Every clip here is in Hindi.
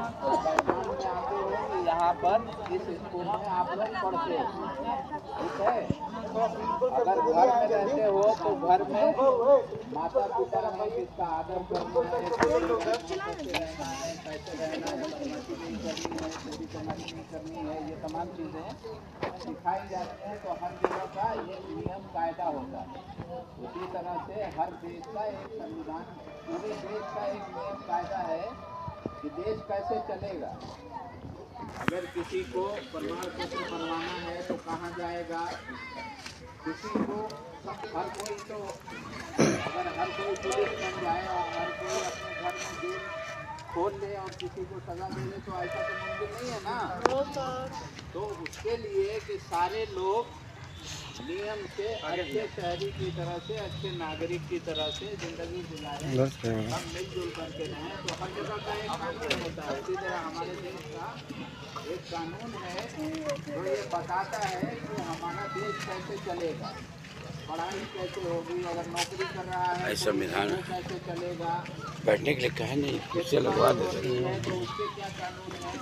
वर्तमान में आते हो कि यहाँ पर इस स्कूल में आप लोग पढ़ते हो, ठीक है। अगर घर में रहते हो तो घर में माता पिता है जिसका आदर करना है, कैसे रहना है, कैसे रहना है, बदमाशी नहीं करनी है, चोरी चमारी नहीं करनी है, ये तमाम चीज़ें सिखाई जाती हैं। तो हर जगह का एक नियम कायदा होता है। उसी तरह से हर देश का एक संविधान, पूरे देश का एक नियम कायदा है कि देश कैसे चलेगा। अगर किसी को प्रमाण पत्र बनवाना है तो कहाँ जाएगा, किसी को हर कोई तो अगर हर कोई पुलिस बन जाए और हर कोई अपने घर में जेल खोल ले और किसी को सजा दे दे तो ऐसा तो मुमकिन नहीं है ना। तो उसके लिए कि सारे लोग नियम से अच्छे शहरी की तरह से, अच्छे नागरिक की तरह से जिंदगी गुजारें, हम मिलजुल करके रहें। तो हर जगह का एक कानून होता है। इसी तरह हमारे देश का एक कानून है जो ये बताता है कि हमारा देश कैसे चलेगा, पढ़ाई कैसे होगी, अगर नौकरी कर रहा है संविधान कैसे चलेगा, बैठने के लिए कहे नहीं, कुर्सी लगवा देते हैं तो उसके क्या कानून है।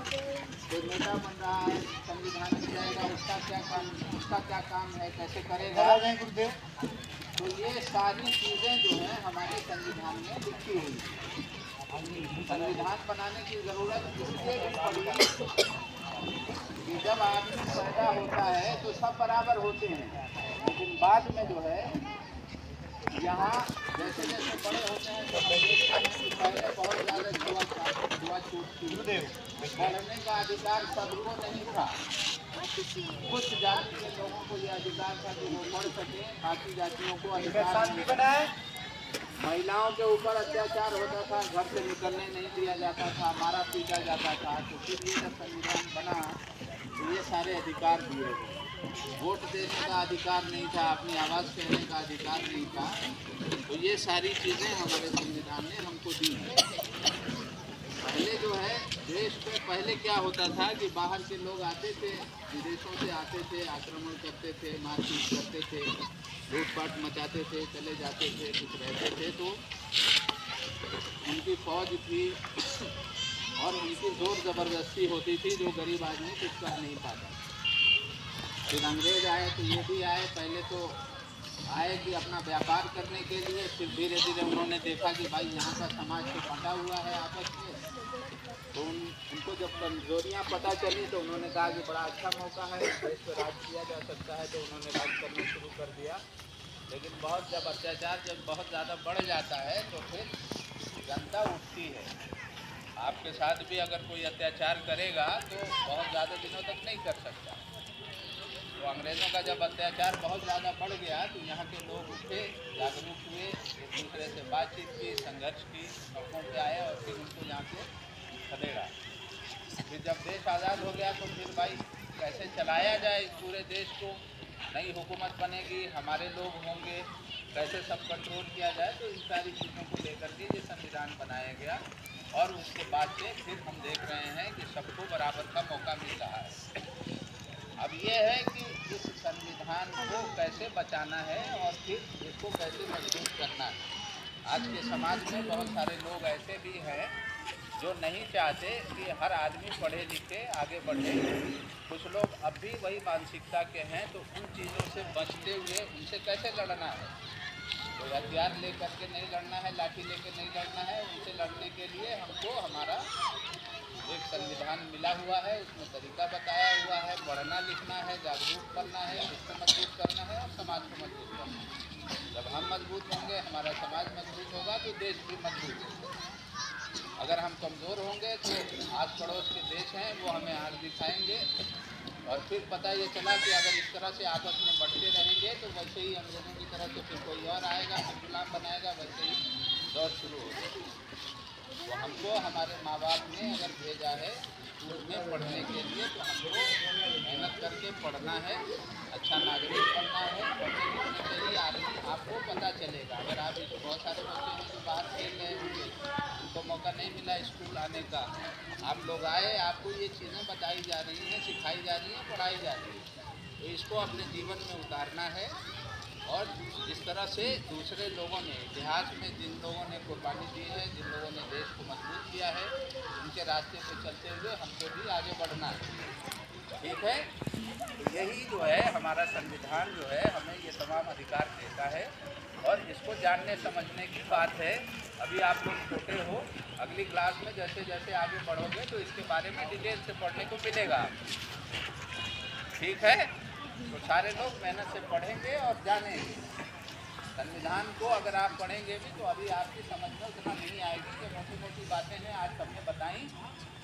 कोई नेता बन रहा है, संविधान में जाएगा, उसका क्या काम है, कैसे करेगा। तो ये सारी चीज़ें जो है हमारे संविधान में लिखी हुई है। संविधान बनाने की ज़रूरत इसलिए भी पड़ी कि जब आदमी पैदा होता है तो सब बराबर होते हैं, लेकिन बाद में जो है यहाँ जैसे जैसे बड़े होते हैं तो हम देखते हैं कि पहले बहुत ज़्यादा छूट थी, पढ़ने का अधिकार सबको नहीं था। कुछ जाति के लोगों को यह अधिकार था कि वो पढ़ सकें, बाकी जातियों को अधिकार नहीं था। महिलाओं के ऊपर अत्याचार होता था, घर से निकलने नहीं दिया जाता था, मारा पीटा जाता था। तो फिर ये जब संविधान बना तो ये सारे अधिकार दिए गए। वोट देने का अधिकार नहीं था, अपनी आवाज़ कहने का अधिकार नहीं था। तो ये सारी चीज़ें हमारे संविधान ने हमको दी हैं। पहले जो है देश पे पहले क्या होता था कि बाहर के लोग आते थे, विदेशों से आते थे, आक्रमण करते थे, मारपीट करते थे, लूटपाट मचाते थे, चले जाते थे, कुछ रहते थे। तो उनकी फौज थी और उनकी जोर ज़बरदस्ती होती थी जो गरीब आदमी कुछ कर नहीं पाता। फिर अंग्रेज आए तो ये भी आए, पहले तो आए कि अपना व्यापार करने के लिए, फिर धीरे धीरे उन्होंने देखा कि भाई यहाँ का समाज तो बंटा हुआ है आपस में। तो उनको जब कमजोरियाँ पता चली तो उन्होंने कहा कि बड़ा अच्छा मौका है, इस पर राज किया जा सकता है। तो उन्होंने राज करना शुरू कर दिया। लेकिन जब अत्याचार बहुत ज़्यादा बढ़ जाता है तो फिर जनता उठती है। आपके साथ भी अगर कोई अत्याचार करेगा तो बहुत ज़्यादा दिनों तक नहीं कर सकता। तो अंग्रेज़ों का जब अत्याचार बहुत ज़्यादा बढ़ गया तो यहाँ के लोग उठे, जागरूक हुए, एक दूसरे से बातचीत की, संघर्ष की, सड़कों पे आए और फिर उनको यहाँ से खदेड़ा। फिर जब देश आज़ाद हो गया तो फिर भाई कैसे चलाया जाए इस पूरे देश को, नई हुकूमत बनेगी, हमारे लोग होंगे, कैसे सब कंट्रोल किया जाए। तो इन सारी चीज़ों को लेकर के ये संविधान बनाया गया। और उसके बाद से फिर हम देख रहे हैं कि सबको बराबर का मौका मिल रहा है। अब ये है कि इस संविधान को कैसे बचाना है और फिर इसको कैसे मजबूत करना है। आज के समाज में बहुत सारे लोग ऐसे भी हैं जो नहीं चाहते कि हर आदमी पढ़े लिखे आगे बढ़े। कुछ लोग अब भी वही मानसिकता के हैं। तो उन चीज़ों से बचते हुए उनसे कैसे लड़ना है, कोई हथियार ले करके नहीं लड़ना है, लाठी लेके नहीं लड़ना है। उनसे लड़ने के लिए हमको हमारा एक संविधान मिला हुआ है, उसमें तरीका बताया हुआ है। पढ़ना लिखना है, जागरूक करना है, इसको मजबूत करना है और समाज को मजबूत करना है। जब हम मजबूत होंगे, हमारा समाज मजबूत होगा तो देश भी मजबूत होगा। अगर हम कमज़ोर होंगे तो आस पड़ोस के देश हैं वो हमें आग दिखाएंगे। और फिर पता ये चला कि अगर इस तरह से आपस में बढ़ते रहेंगे तो वैसे ही अंग्रेज़ों की तरह से फिर कोई और आएगा, फिर गुलाम बनाएगा, वैसे ही दौर शुरू हो जाएगा। तो हमको हमारे माँ बाप ने अगर भेजा है स्कूल में पढ़ने के लिए तो हमको मेहनत करके पढ़ना है, अच्छा नागरिक बनना है। पढ़ने लिखने से ही आदमी आपको पता चलेगा। अगर आप बहुत सारे बच्चे हैं जो बाहर खेल रहे होंगे, उनको मौका नहीं मिला स्कूल आने का, आप लोग आए, आपको ये चीज़ें बताई जा रही हैं, सिखाई जा रही हैं, पढ़ाई जा रही है। तो इसको अपने जीवन में उतारना है। और जिस तरह से दूसरे लोगों ने इतिहास में जिन लोगों ने कुर्बानी दी है, जिन लोगों ने देश को मजबूत किया है, उन के रास्ते पे चलते हुए हमको भी आगे बढ़ना है। ठीक है, तो यही जो है हमारा संविधान जो है हमें ये तमाम अधिकार देता है और इसको जानने समझने की बात है। अभी आप लोग छोटे हो, अगली क्लास में जैसे जैसे आगे बढ़ोगे तो इसके बारे में डिटेल से पढ़ने को मिलेगा। ठीक है, तो सारे लोग मेहनत से पढ़ेंगे और जानेंगे। संविधान को अगर आप पढ़ेंगे भी तो अभी आपकी समझ में उतना नहीं आएगी कि मोटी मोटी बातें हैं आज सबने बताई,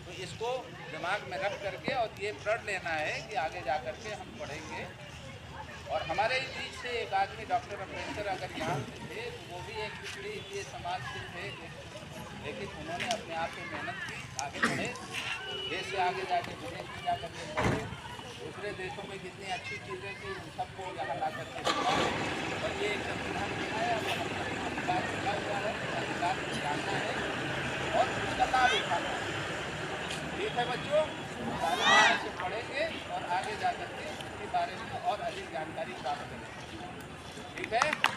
तो इसको दिमाग में रख करके और ये प्रण लेना है कि आगे जा कर के हम पढ़ेंगे। और हमारे बीच से एक आदमी डॉक्टर अम्बेडकर अगर यहाँ से थे तो वो भी एक पिछड़ी ये समाज से थे, लेकिन उन्होंने अपने आप पे मेहनत की, आगे बढ़े, देश से आगे जाके विदेश में जा करके पढ़े, दूसरे देशों में कितनी अच्छी चीज़ें थी उन सबको यहाँ ला करके दिखाए। और ये एक संविधान बनाया और अधिकार मिला हुआ है, अधिकार को जानना है और उसका लाभ उठाना है। ठीक है बच्चों, सारे से पढ़ेंगे और आगे जा करके इसके बारे में और अधिक जानकारी प्राप्त करेंगे। ठीक है।